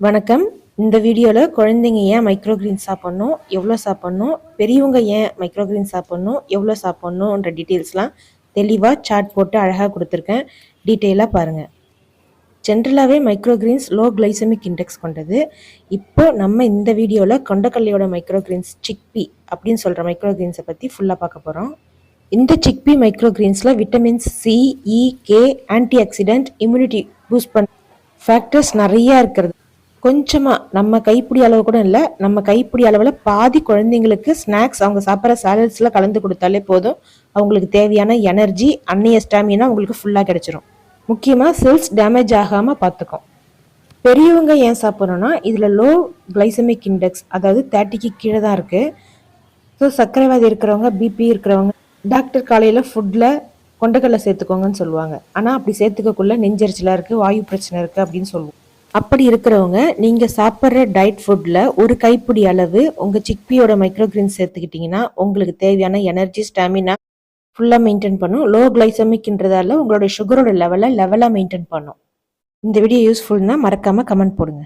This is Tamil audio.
வணக்கம். இந்த வீடியோவில் குழந்தைங்க ஏன் மைக்ரோகிரீன்ஸ் சாப்பிட்ணும், எவ்வளோ சாப்பிட்ணும், பெரியவங்க ஏன் மைக்ரோகிரீன்ஸ் சாப்பிட்ணும், எவ்வளோ சாப்பிட்ணுன்ற டீட்டெயில்ஸ்லாம் தெளிவாக சார்ட் போட்டு அழகாக கொடுத்துருக்கேன். டீட்டெயிலாக பாருங்கள். ஜென்ரலாகவே மைக்ரோகிரீன்ஸ் லோ கிளைசமிக் இண்டெக்ஸ் கொண்டது. இப்போ நம்ம இந்த வீடியோவில் கொண்டக்கல்லையோட மைக்ரோகிரீன்ஸ் சிக்பி அப்படின்னு சொல்கிற மைக்ரோகிரீன்ஸை பற்றி ஃபுல்லாக பார்க்க போகிறோம். இந்த சிக்பி மைக்ரோகிரீன்ஸில் vitamins C, E, K, antioxidant, immunity boost பண்ண ஃபேக்டர்ஸ் நிறையா இருக்கிறது. கொஞ்சமாக நம்ம கைப்பிடி அளவு கூட இல்லை, நம்ம கைப்பிடி அளவில் பாதி குழந்தைங்களுக்கு ஸ்நாக்ஸ் அவங்க சாப்பிட்ற சாலட்ஸில் கலந்து கொடுத்தாலே போதும். அவங்களுக்கு தேவையான எனர்ஜி, அன்னைய ஸ்டாமினா அவங்களுக்கு ஃபுல்லாக கிடைச்சிரும். முக்கியமாக செல்ஸ் டேமேஜ் ஆகாமல் பார்த்துக்கும். பெரியவங்க ஏன் சாப்பிட்றோன்னா, இதில் லோ கிளைசமிக் இண்டெக்ஸ், அதாவது 30க்கு கீழே தான் இருக்குது. ஸோ சர்க்கரைவாதி இருக்கிறவங்க, பிபி இருக்கிறவங்க டாக்டர் காலையில் ஃபுட்டில் கொண்டக்கடலை சேர்த்துக்கோங்கன்னு சொல்லுவாங்க. ஆனால் அப்படி சேர்த்துக்கக்குள்ள நெஞ்சரிச்சலாக இருக்குது, வாயு பிரச்சனை இருக்குது அப்படின்னு சொல்லுவோம். அப்படி இருக்கிறவங்க நீங்கள் சாப்பிட்ற டயட் ஃபுட்டில் ஒரு கைப்பிடி அளவு உங்கள் சிக்பியோட மைக்ரோகிரீன்ஸ் சேர்த்துக்கிட்டிங்கன்னா உங்களுக்கு தேவையான எனர்ஜி, ஸ்டாமினா ஃபுல்லாக மெயின்டைன் பண்ணும். லோ கிளைசமிக்ன்றதால உங்களோட சுகரோட லெவலாக மெயின்டைன் பண்ணும். இந்த வீடியோ யூஸ்ஃபுல்னா மறக்காமல் கமெண்ட் போடுங்க.